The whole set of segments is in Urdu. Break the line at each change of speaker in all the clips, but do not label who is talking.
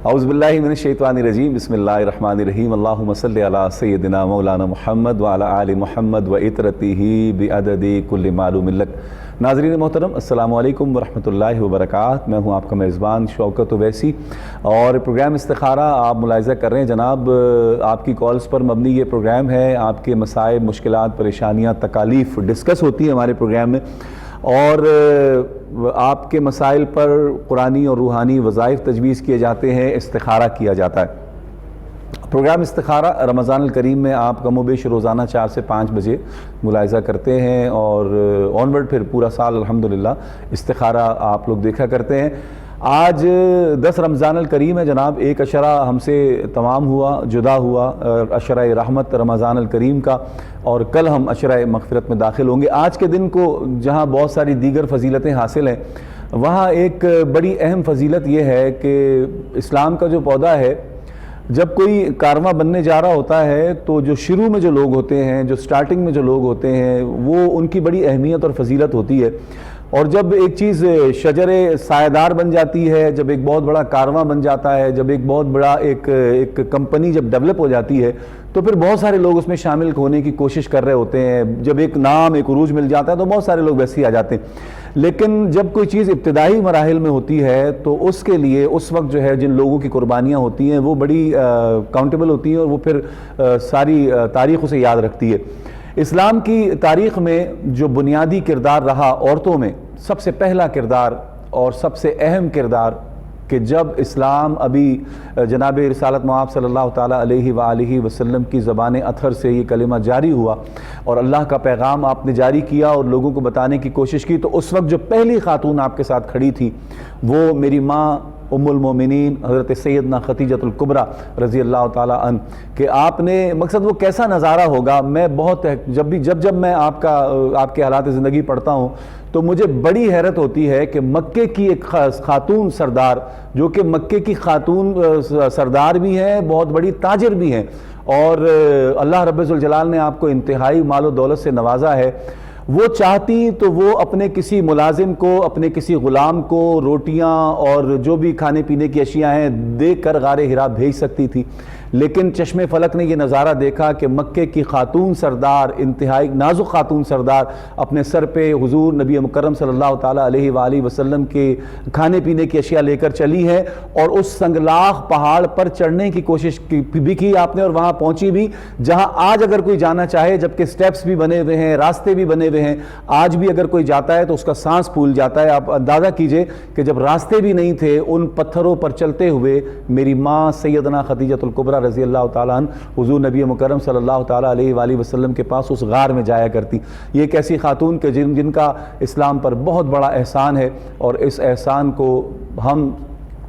اعوذ باللہ من الشیطان الرجیم بسم اللہ الرحمن الرحیم اللہم صلی علی سیدنا مولانا محمد وعلی آل محمد وعطرتہ بعدد کل معلوم لک۔ ناظرین محترم السلام علیکم ورحمۃ اللہ وبرکاتہ، میں ہوں آپ کا میزبان شوکت اویسی اور پروگرام استخارہ آپ ملاحظہ کر رہے ہیں جناب، آپ کی کالز پر مبنی یہ پروگرام ہے۔ آپ کے مسائل، مشکلات، پریشانیاں، تکالیف ڈسکس ہوتی ہیں ہمارے پروگرام میں، اور آپ کے مسائل پر قرآنی اور روحانی وظائف تجویز کیے جاتے ہیں، استخارہ کیا جاتا ہے۔ پروگرام استخارہ رمضان الکریم میں آپ کم و بیش روزانہ 4 سے 5 بجے ملاحظہ کرتے ہیں، اور آنورڈ پھر پورا سال الحمدللہ استخارہ آپ لوگ دیکھا کرتے ہیں۔ آج 10 رمضان الکریم ہے جناب، ایک عشرہ ہم سے تمام ہوا، جدا ہوا عشرہ رحمت رمضان الکریم کا، اور کل ہم عشرہ مغفرت میں داخل ہوں گے۔ آج کے دن کو جہاں بہت ساری دیگر فضیلتیں حاصل ہیں، وہاں ایک بڑی اہم فضیلت یہ ہے کہ اسلام کا جو پودا ہے، جب کوئی کارواں بننے جا رہا ہوتا ہے تو جو شروع میں جو لوگ ہوتے ہیں، جو سٹارٹنگ میں جو لوگ ہوتے ہیں، وہ ان کی بڑی اہمیت اور فضیلت ہوتی ہے۔ اور جب ایک چیز شجر سایہ دار بن جاتی ہے، جب ایک بہت بڑا کارواں بن جاتا ہے، جب ایک بہت بڑا ایک کمپنی جب ڈیولپ ہو جاتی ہے، تو پھر بہت سارے لوگ اس میں شامل ہونے کی کوشش کر رہے ہوتے ہیں۔ جب ایک نام، ایک عروج مل جاتا ہے تو بہت سارے لوگ ویسے ہی آ جاتے ہیں۔ لیکن جب کوئی چیز ابتدائی مراحل میں ہوتی ہے تو اس کے لیے اس وقت جو ہے جن لوگوں کی قربانیاں ہوتی ہیں وہ بڑی کاؤنٹیبل ہوتی ہیں، اور وہ پھر ساری تاریخ اسے یاد رکھتی ہے۔ اسلام کی تاریخ میں جو بنیادی کردار رہا عورتوں میں، سب سے پہلا کردار اور سب سے اہم کردار، کہ جب اسلام ابھی جناب رسالت مآب صلی اللہ تعالیٰ علیہ وآلہ وسلم کی زبان اطہر سے یہ کلمہ جاری ہوا اور اللہ کا پیغام آپ نے جاری کیا اور لوگوں کو بتانے کی کوشش کی، تو اس وقت جو پہلی خاتون آپ کے ساتھ کھڑی تھی وہ میری ماں ام المومنین حضرت سیدنا خدیجۃ الکبریٰ رضی اللہ تعالیٰ عنہ، کہ آپ نے مقصد وہ کیسا نظارہ ہوگا۔ میں بہت جب میں آپ کے حالات زندگی پڑھتا ہوں تو مجھے بڑی حیرت ہوتی ہے کہ مکے کی ایک خاتون سردار، جو کہ مکے کی خاتون سردار بھی ہیں، بہت بڑی تاجر بھی ہیں، اور اللہ رب ذوالجلال نے آپ کو انتہائی مال و دولت سے نوازا ہے، وہ چاہتی تو وہ اپنے کسی ملازم کو، اپنے کسی غلام کو روٹیاں اور جو بھی کھانے پینے کی اشیاء ہیں دے کر غار حرا بھیج سکتی تھی، لیکن چشم فلک نے یہ نظارہ دیکھا کہ مکے کی خاتون سردار، انتہائی نازک خاتون سردار، اپنے سر پہ حضور نبی مکرم صلی اللہ تعالیٰ علیہ وآلہ وسلم کے کھانے پینے کی اشیاء لے کر چلی ہے، اور اس سنگلاخ پہاڑ پر چڑھنے کی کوشش بھی کی آپ نے، اور وہاں پہنچی بھی جہاں آج اگر کوئی جانا چاہے، جبکہ سٹیپس بھی بنے ہوئے ہیں، راستے بھی بنے ہوئے ہیں، آج بھی اگر کوئی جاتا ہے تو اس کا سانس پھول جاتا ہے۔ آپ اندازہ کیجئے کہ جب راستے بھی نہیں تھے، ان پتھروں پر چلتے ہوئے میری ماں سیدنا خدیجۃ الکبریٰ رضی اللہ تعالیٰ عنہ حضور نبی مکرم صلی اللہ تعالیٰ علیہ وآلہ وسلم کے پاس اس غار میں جایا کرتی۔ یہ ایک ایسی خاتون کہ جن کا اسلام پر بہت بڑا احسان ہے، اور اس احسان کو ہم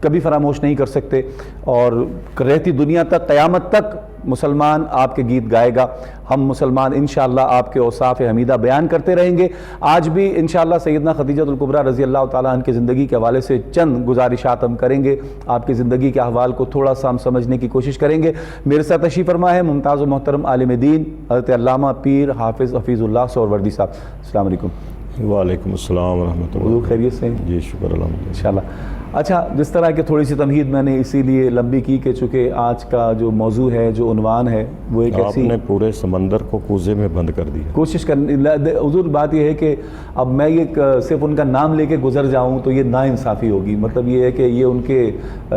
کبھی فراموش نہیں کر سکتے، اور رہتی دنیا تک، قیامت تک مسلمان آپ کے گیت گائے گا۔ ہم مسلمان انشاءاللہ آپ کے اوصاف حمیدہ بیان کرتے رہیں گے۔ آج بھی انشاءاللہ سیدنا خدیجۃ الکبریٰ رضی اللہ تعالیٰ عنہ کی زندگی کے حوالے سے چند گزارشات ہم کریں گے، آپ کی زندگی کے احوال کو تھوڑا سا ہم سمجھنے کی کوشش کریں گے۔ میرے ساتھ تشریف فرما ہے ممتاز و محترم عالم دین حضرت علامہ پیر حافظ حفیظ اللہ سہروردی صاحب۔ السلام علیکم۔
وعلیکم السلام ورحمۃ اللہ۔
حضور خیریت سے؟
جی شکر الحمدللہ
انشاءاللہ۔ اچھا، جس طرح کہ تھوڑی سی تمہید میں نے اسی لیے لمبی کی کہ چونکہ آج کا جو موضوع ہے، جو عنوان ہے، وہ ایک
آپ
ایسی
نے پورے سمندر کو کوزے میں بند کر دیا۔
کوشش حضور بات یہ ہے کہ اب میں یہ صرف ان کا نام لے کے گزر جاؤں تو یہ ناانصافی ہوگی۔ مطلب یہ ہے کہ یہ ان کے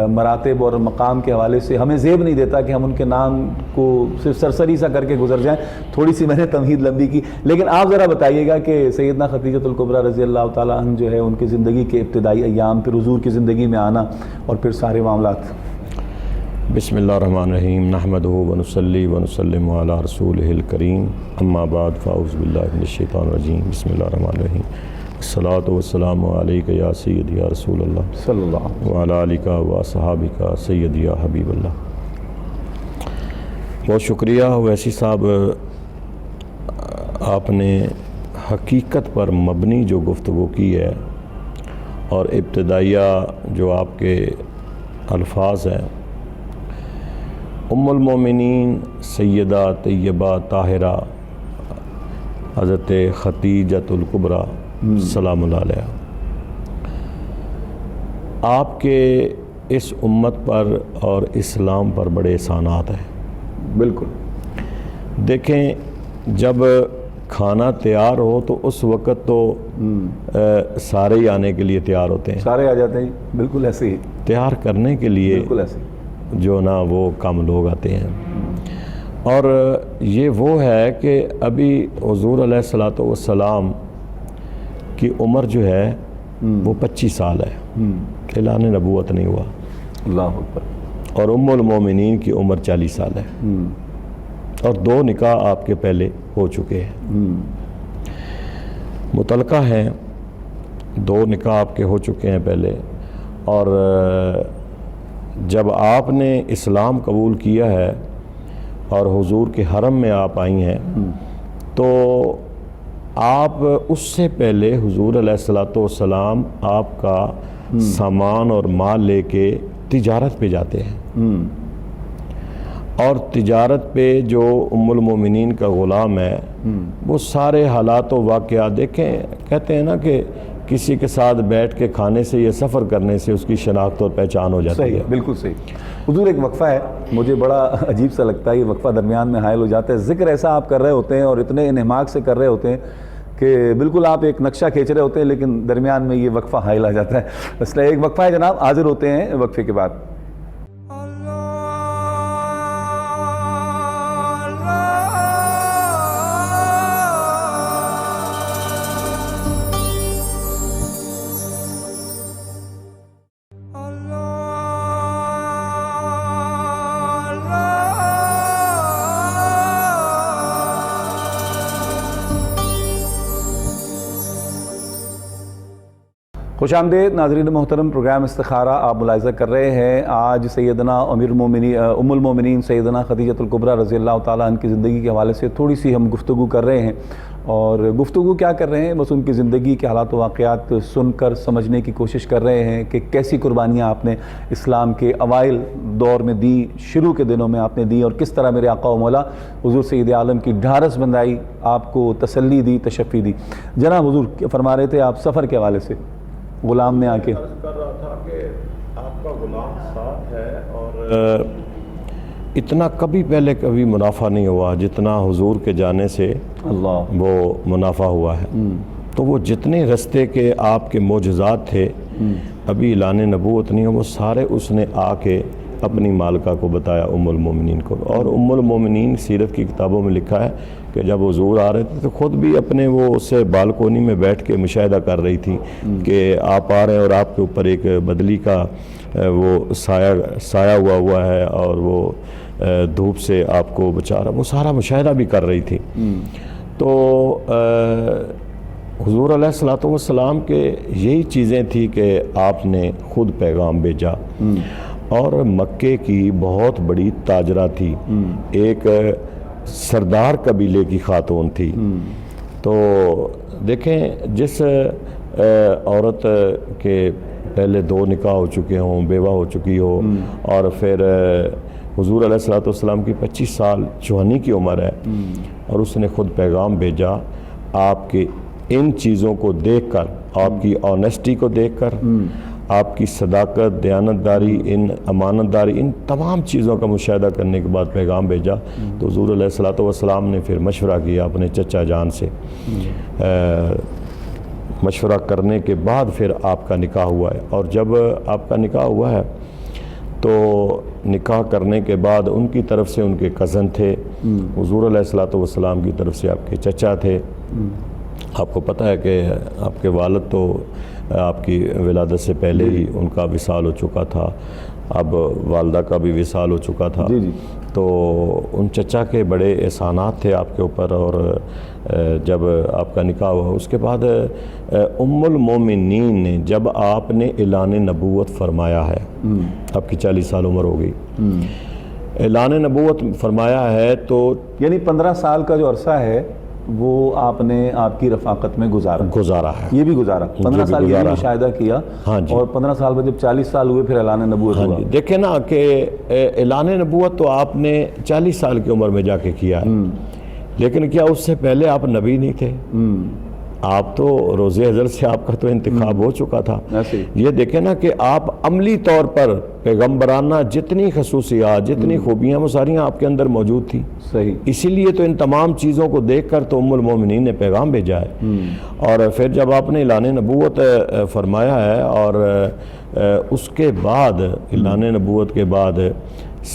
مراتب اور مقام کے حوالے سے ہمیں زیب نہیں دیتا کہ ہم ان کے نام کو صرف سرسری سا کر کے گزر جائیں۔ تھوڑی سی میں نے تمہید لمبی کی، لیکن آپ ذرا بتائیے گا کہ سیدنا خدیجۃ الکبریٰ رضی اللہ تعالیٰ عنہ جو ہے، ان کی زندگی کے ابتدائی ایام، پھر حضور کی زندگی میں آنا، اور پھر سارے معاملات۔
بسم اللہ الرحمن الرحیم، نحمدہ ونصلی ونسلم علی رسولہ الکریم، اما بعد فاعوذ باللہ من الشیطان الرجیم، بسم اللہ الرحمن الرحیم، الصلاۃ والسلام علیک یا سیدی یا رسول اللہ
صلی اللہ
وعلی آلک و صحابک سیدی یا حبیب اللہ۔ بہت شکریہ اویسی صاحب، آپ نے حقیقت پر مبنی جو گفتگو کی ہے، اور ابتدائیہ جو آپ کے الفاظ ہیں، ام المومنین سیدہ طیبہ طاہرہ حضرت خدیجۃ الکبریٰ سلام اللہ علیہ، آپ کے اس امت پر اور اسلام پر بڑے احسانات ہیں۔
بالکل۔
دیکھیں، جب کھانا تیار ہو تو اس وقت تو سارے ہی آنے کے لیے تیار ہوتے ہیں،
سارے آ جاتے ہیں، بالکل ایسے ہی،
تیار کرنے کے لیے
بالکل ایسے ہی،
جو نا وہ کم لوگ آتے ہیں۔ اور یہ وہ ہے کہ ابھی حضور علیہ الصلوۃ والسلام کی عمر جو ہے وہ 25 سال ہے، اعلان نبوت نہیں ہوا،
اللہ اکبر،
اور ام المومنین کی عمر 40 سال ہے، اور 2 نکاح آپ کے پہلے ہو چکے ہیں، متعلقہ ہیں، 2 نکاح آپ کے ہو چکے ہیں پہلے۔ اور جب آپ نے اسلام قبول کیا ہے اور حضور کے حرم میں آپ آئی ہیں، تو آپ اس سے پہلے حضور علیہ الصلوۃ والسلام آپ کا سامان اور مال لے کے تجارت پہ جاتے ہیں، اور تجارت پہ جو ام المومنین کا غلام ہے وہ سارے حالات و واقعات دیکھیں، کہتے ہیں نا کہ کسی کے ساتھ بیٹھ کے کھانے سے یا سفر کرنے سے اس کی شناخت اور پہچان ہو جاتی ہے۔
بالکل صحیح۔ حضور ایک وقفہ ہے، مجھے بڑا عجیب سا لگتا ہے یہ وقفہ، درمیان میں حائل ہو جاتا ہے، ذکر ایسا آپ کر رہے ہوتے ہیں اور اتنے انہماک سے کر رہے ہوتے ہیں کہ بالکل آپ ایک نقشہ کھینچ رہے ہوتے ہیں، لیکن درمیان میں یہ وقفہ حائل آ جاتا ہے۔ اس لیے ایک وقفہ ہے جناب، حاضر ہوتے ہیں وقفے کے بعد۔ خوش آمدید ناظرین محترم، پروگرام استخارہ آپ ملاحظہ کر رہے ہیں۔ آج سیدنا ام المومنین سیدنا خدیجۃ الکبریٰ رضی اللہ تعالیٰ عنہ کی زندگی کے حوالے سے تھوڑی سی ہم گفتگو کر رہے ہیں، اور گفتگو کیا کر رہے ہیں، بس ان کی زندگی کے حالات و واقعات سن کر سمجھنے کی کوشش کر رہے ہیں کہ کیسی قربانیاں آپ نے اسلام کے اوائل دور میں دی، شروع کے دنوں میں آپ نے دی، اور کس طرح میرے آقا و مولا حضور سید عالم کی ڈھارس بندائی، آپ کو تسلی دی، تشفی دی۔ جناب حضور فرما رہے تھے آپ سفر کے حوالے سے، غلام نے آ کے
کر رہا تھا کہ آپ کا غلام ساتھ ہے، اور اتنا کبھی منافع نہیں ہوا جتنا حضور کے جانے سے
اللہ
وہ منافع ہوا ہے۔ تو وہ جتنے رستے کے آپ کے معجزات تھے، ابھی اعلان نبوت نہیں ہو، وہ سارے اس نے آ کے اپنی مالکہ کو بتایا، ام المومنین کو۔ اور ام المومنین سیرت کی کتابوں میں لکھا ہے کہ جب حضور آ رہے تھے تو خود بھی اپنے وہ اسے بالکونی میں بیٹھ کے مشاہدہ کر رہی تھی کہ آپ آ رہے ہیں اور آپ کے اوپر ایک بدلی کا وہ سایہ ہوا ہے، اور وہ دھوپ سے آپ کو بچا رہا، وہ سارا مشاہدہ بھی کر رہی تھی۔ تو حضور علیہ الصلوۃ والسلام کے یہی چیزیں تھی کہ آپ نے خود پیغام بھیجا، اور مکے کی بہت بڑی تاجرہ تھی، ایک سردار قبیلے کی خاتون تھی۔ تو دیکھیں، جس عورت کے پہلے 2 نکاح ہو چکے ہوں، بیوہ ہو چکی ہو، اور پھر حضور علیہ الصلوۃ والسلام کی 25 سال جوانی کی عمر ہے، اور اس نے خود پیغام بھیجا، آپ کے ان چیزوں کو دیکھ کر، آپ کی آنیسٹی کو دیکھ کر، آپ کی صداقت، دیانتداری، ان امانت داری، ان تمام چیزوں کا مشاہدہ کرنے کے بعد پیغام بھیجا۔ تو حضور علیہ الصلوۃ والسلام نے پھر مشورہ کیا اپنے چچا جان سے، مشورہ کرنے کے بعد پھر آپ کا نکاح ہوا ہے۔ اور جب آپ کا نکاح ہوا ہے تو نکاح کرنے کے بعد ان کی طرف سے ان کے کزن تھے، حضور علیہ الصلوۃ والسلام کی طرف سے آپ کے چچا تھے۔ آپ کو پتہ ہے کہ آپ کے والد تو آپ کی ولادت سے پہلے ہی ان کا وصال ہو چکا تھا، اب والدہ کا بھی وصال ہو چکا تھا۔ تو ان چچا کے بڑے احسانات تھے آپ کے اوپر۔ اور جب آپ کا نکاح ہوا اس کے بعد ام المومنین نے، جب آپ نے اعلان نبوت فرمایا ہے، آپ کی 40 سال عمر ہو گئی، اعلان نبوت فرمایا ہے، تو
یعنی 15 سال کا جو عرصہ ہے وہ آپ نے آپ کی رفاقت میں گزارا ہے، یہ بھی گزارا، 15 سال یہ بھی مشاہدہ کیا، اور 15 سال بعد جب 40 سال ہوئے پھر اعلان نبوت ہوا۔
دیکھیں نا کہ اعلان نبوت تو آپ نے 40 سال کی عمر میں جا کے کیا ہے، لیکن کیا اس سے پہلے آپ نبی نہیں تھے؟ آپ تو روزے ازل سے آپ کا تو انتخاب ہو چکا تھا.
ایسے
یہ دیکھیں نا کہ آپ عملی طور پر پیغمبرانہ جتنی خصوصیات جتنی خوبیاں وہ ساری آپ کے اندر موجود تھیں.
صحیح.
اسی لیے تو ان تمام چیزوں کو دیکھ کر تو ام المومنین نے پیغام بھیجا ہے. اور پھر جب آپ نے اعلان نبوت فرمایا ہے اور اس کے بعد اعلان نبوت کے بعد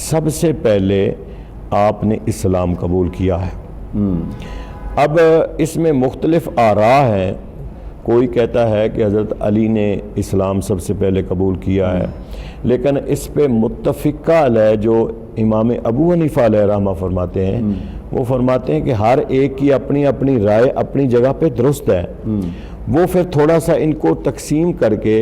سب سے پہلے آپ نے اسلام قبول کیا ہے. اب اس میں مختلف آراء ہیں. کوئی کہتا ہے کہ حضرت علی نے اسلام سب سے پہلے قبول کیا ہے، لیکن اس پہ متفقہ علیہ جو امام ابو حنیفہ علیہ رحمہ فرماتے ہیں، وہ فرماتے ہیں کہ ہر ایک کی اپنی اپنی رائے اپنی جگہ پہ درست ہے. وہ پھر تھوڑا سا ان کو تقسیم کر کے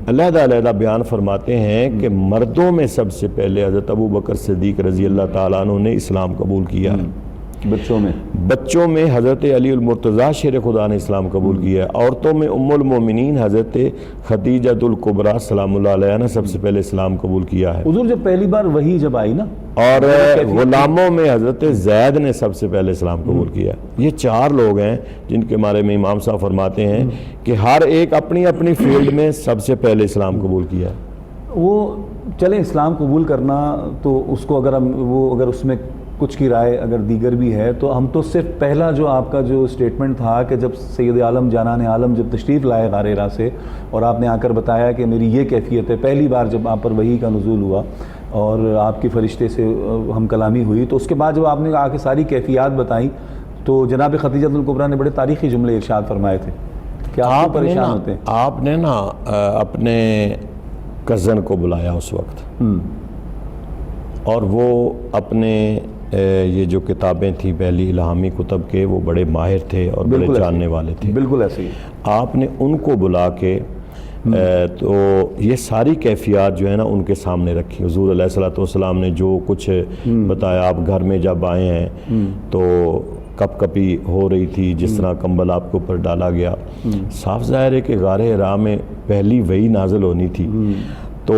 علیحدہ علیحدہ بیان فرماتے ہیں کہ مردوں میں سب سے پہلے حضرت ابو بکر صدیق رضی اللہ تعالیٰ عنہ نے اسلام قبول کیا ہے. بچوں میں حضرت علی المرتضیٰ شیر خدا نے اسلام قبول کیا ہے. عورتوں میں ام المومنین حضرت خدیجۃ الکبریٰ سلام اللہ علیہ نے سب سے پہلے اسلام قبول کیا ہے.
حضور جب پہلی بار وحی جب آئی نا،
اور غلاموں میں حضرت زید نے سب سے پہلے اسلام قبول کیا. یہ 4 لوگ ہیں جن کے بارے میں امام صاحب فرماتے ہیں کہ ہر ایک اپنی اپنی فیلڈ میں سب سے پہلے اسلام قبول کیا.
وہ چلیں اسلام قبول کرنا تو اس کو اگر اس میں کچھ کی رائے اگر دیگر بھی ہے تو ہم تو صرف پہلا جو آپ کا جو اسٹیٹمنٹ تھا کہ جب سید عالم جانان عالم جب تشریف لائے غار حرا سے اور آپ نے آ کر بتایا کہ میری یہ کیفیت ہے، پہلی بار جب آپ پر وحی کا نزول ہوا اور آپ کی فرشتے سے ہم کلامی ہوئی، تو اس کے بعد جب آپ نے آ کے ساری کیفیات بتائیں تو جناب خدیجۃ الکبریٰ نے بڑے تاریخی جملے ارشاد فرمائے تھے کہ آپ پریشان ہوتے ہیں.
آپ نے نا اپنے کزن کو بلایا اس وقت، اور وہ اپنے یہ جو کتابیں تھیں پہلی الہامی کتب کے، وہ بڑے ماہر تھے اور بڑے جاننے والے تھے. بالکل ایسے ہی آپ نے ان کو بلا کے تو یہ ساری کیفیات جو ہے نا ان کے سامنے رکھی. حضور علیہ الصلوۃ والسلام نے جو کچھ بتایا، آپ گھر میں جب آئے ہیں تو کپ کپی ہو رہی تھی، جس طرح کمبل آپ کے اوپر ڈالا گیا. صاف ظاہر ہے کہ غار حرا میں پہلی وحی نازل ہونی تھی. تو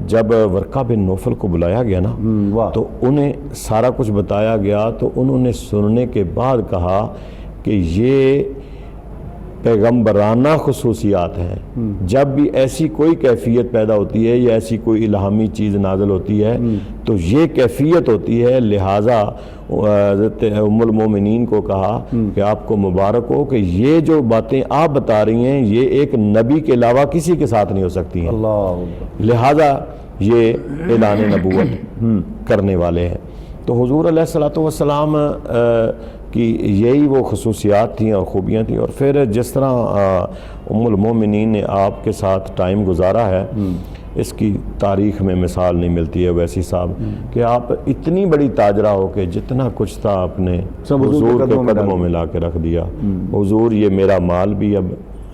جب ورقہ بن نوفل کو بلایا گیا نا تو انہیں سارا کچھ بتایا گیا، تو انہوں نے سننے کے بعد کہا کہ یہ پیغمبرانہ خصوصیات ہیں. جب بھی ایسی کوئی کیفیت پیدا ہوتی ہے یا ایسی کوئی الہامی چیز نازل ہوتی ہے تو یہ کیفیت ہوتی ہے. لہٰذا حضرت ام المومنین کو کہا کہ آپ کو مبارک ہو کہ یہ جو باتیں آپ بتا رہی ہیں یہ ایک نبی کے علاوہ کسی کے ساتھ نہیں ہو سکتی ہیں. لہٰذا یہ اعلان نبوت کرنے والے ہیں. تو حضور علیہ الصلوۃ والسلام کی یہی وہ خصوصیات تھیں اور خوبیاں تھیں. اور پھر جس طرح ام المومنین نے آپ کے ساتھ ٹائم گزارا ہے، اس کی تاریخ میں مثال نہیں ملتی ہے ویسی صاحب کہ آپ اتنی بڑی تاجرہ ہو کہ جتنا کچھ تھا آپ نے حضور کے قدموں میں لا کے رکھ دیا. حضور یہ میرا مال بھی اب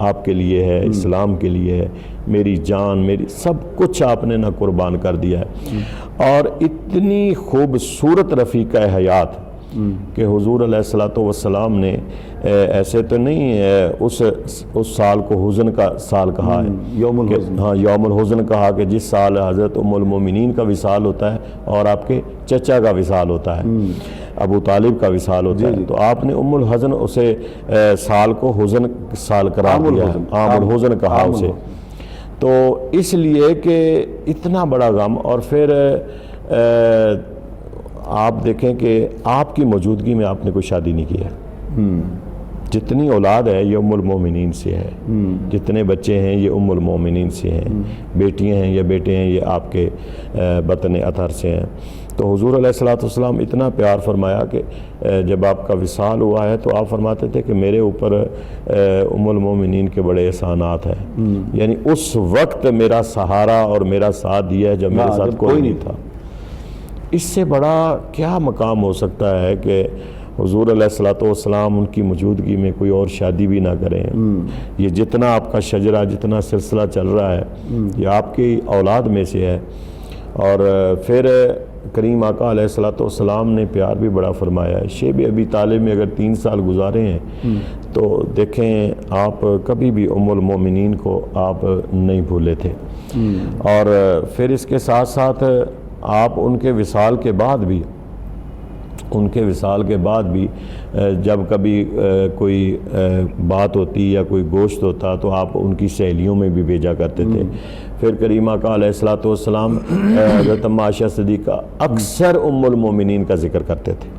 آپ کے لیے ہے، اسلام کے لیے ہے، میری جان میری سب کچھ آپ نے نہ قربان کر دیا ہے. اور اتنی خوبصورت رفیقہ حیات کہ حضور علیہ الصلوۃ والسلام نے ایسے تو نہیں اس سال کو حزن کا سال کہا ہے، یوم الحزن کہا کہ جس سال حضرت ام المومنین کا وصال ہوتا ہے اور آپ کے چچا کا وصال ہوتا ہے، ابو طالب کا وصال ہوتا ہے. تو آپ نے ام الحزن اسے سال کو حزن سال قرار دیا ہے، عام الحزن کہا اسے. تو اس لیے کہ اتنا بڑا غم. اور پھر آپ دیکھیں کہ آپ کی موجودگی میں آپ نے کوئی شادی نہیں کی ہے. جتنی اولاد ہے یہ ام المومنین سے ہے، جتنے بچے ہیں یہ ام المومنین سے ہیں، بیٹیاں ہیں یا بیٹے ہیں یہ آپ کے بطن اطہر سے ہیں. تو حضور علیہ الصلوۃ والسلام اتنا پیار فرمایا کہ جب آپ کا وصال ہوا ہے تو آپ فرماتے تھے کہ میرے اوپر ام المومنین کے بڑے احسانات ہیں. یعنی اس وقت میرا سہارا اور میرا ساتھ دیا ہے جب میرے ساتھ کوئی نہیں تھا. اس سے بڑا کیا مقام ہو سکتا ہے کہ حضور علیہ الصلوۃ والسلام ان کی موجودگی میں کوئی اور شادی بھی نہ کریں. یہ جتنا آپ کا شجرہ جتنا سلسلہ چل رہا ہے یہ آپ کی اولاد میں سے ہے. اور پھر کریم آقا علیہ الصلوۃ والسلام نے پیار بھی بڑا فرمایا ہے. شیب ابی طالب میں اگر 3 سال گزارے ہیں تو دیکھیں آپ کبھی بھی ام المومنین کو آپ نہیں بھولے تھے. اور پھر اس کے ساتھ ساتھ آپ ان کے وصال کے بعد بھی ان کے وصال کے بعد بھی جب کبھی کوئی بات ہوتی یا کوئی گوشت ہوتا تو آپ ان کی سہیلیوں میں بھی بھیجا کرتے تھے۔ پھر کریمہ کا علیہ الصلوۃ والسلام حضرت اماں عائشہ صدیقہ اکثر ام المومنین کا ذکر کرتے تھے،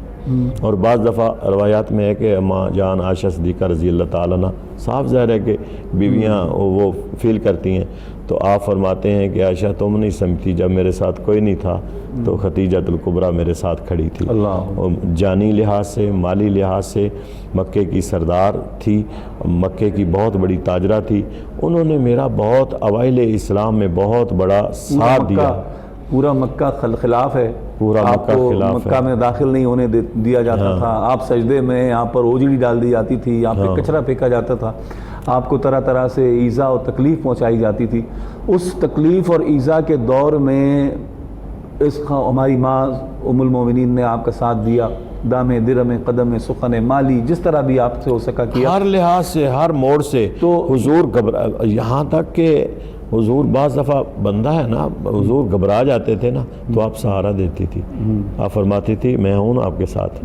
اور بعض دفعہ روایات میں ہے کہ اماں جان عائشہ صدیقہ رضی اللہ تعالیٰ عنہ، صاف ظاہر ہے کہ بیویاں وہ فیل کرتی ہیں، تو آپ فرماتے ہیں کہ عائشہ تم نہیں سمجھتی، جب میرے ساتھ کوئی نہیں تھا تو خدیجۃ الکبریٰ میرے ساتھ کھڑی تھی، اور جانی لحاظ سے، مالی لحاظ سے مکے کی سردار تھی، مکے کی بہت بڑی تاجرہ تھی، انہوں نے میرا بہت اوائل اسلام میں بہت بڑا ساتھ دیا۔
پورا مکہ خلاف ہے،
پورا
آپ کو مکہ میں داخل نہیں ہونے دیا جاتا تھا، آپ سجدے میں یہاں پر اوجڑی ڈال دی جاتی تھی، یہاں پہ کچرا پھینکا جاتا تھا، آپ کو طرح طرح سے ایذا اور تکلیف پہنچائی جاتی تھی۔ اس تکلیف اور ایذا کے دور میں ہماری ماں ام المومنین نے آپ کا ساتھ دیا، دام درم قدم سخن مالی، جس طرح بھی آپ سے ہو سکا کیا،
ہر لحاظ سے، ہر موڑ سے۔ تو حضور یہاں تک کہ حضور بعض دفعہ بندہ ہے نا، حضور گھبرا جاتے تھے نا تو آپ سہارا دیتی تھی، آپ فرماتی تھی میں ہوں نا آپ کے ساتھ،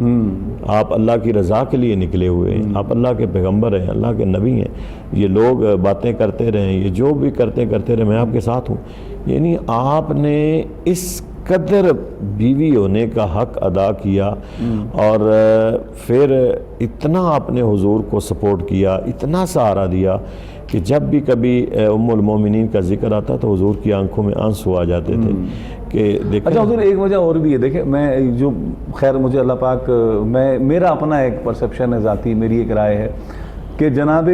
آپ اللہ کی رضا کے لیے نکلے ہوئے ہیں، آپ اللہ کے پیغمبر ہیں، اللہ کے نبی ہیں، یہ لوگ باتیں کرتے رہیں، یہ جو بھی کرتے رہیں، میں آپ کے ساتھ ہوں۔ یعنی آپ نے اس قدر بیوی ہونے کا حق ادا کیا، اور پھر اتنا آپ نے حضور کو سپورٹ کیا، اتنا سہارا دیا کہ جب بھی کبھی ام المومنین کا ذکر آتا تو حضور کی آنکھوں میں آنسو آ جاتے تھے کہ دیکھیں۔
اچھا حضور، ایک وجہ اور بھی ہے، دیکھیں میں جو خیر مجھے اللہ پاک، میرا اپنا ایک پرسپشن ہے ذاتی، میری ایک رائے ہے کہ جناب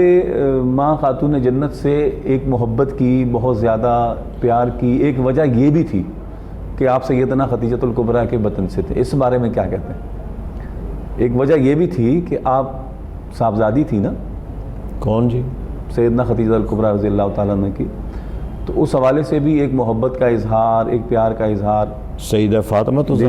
ماں خاتون جنت سے ایک محبت کی، بہت زیادہ پیار کی ایک وجہ یہ بھی تھی کہ آپ سیدنا خدیجۃ الکبریٰ کے بطن سے تھے۔ اس بارے میں کیا کہتے ہیں؟ ایک وجہ یہ بھی تھی کہ آپ صاحبزادی تھی نا،
کون جی؟
سیدنا خدیجہ الکبریٰ رضی اللہ تعالیٰ عنہ کی، تو اس حوالے سے بھی ایک محبت کا اظہار، ایک پیار کا اظہار۔
سیدہ فاطمہ تو
جی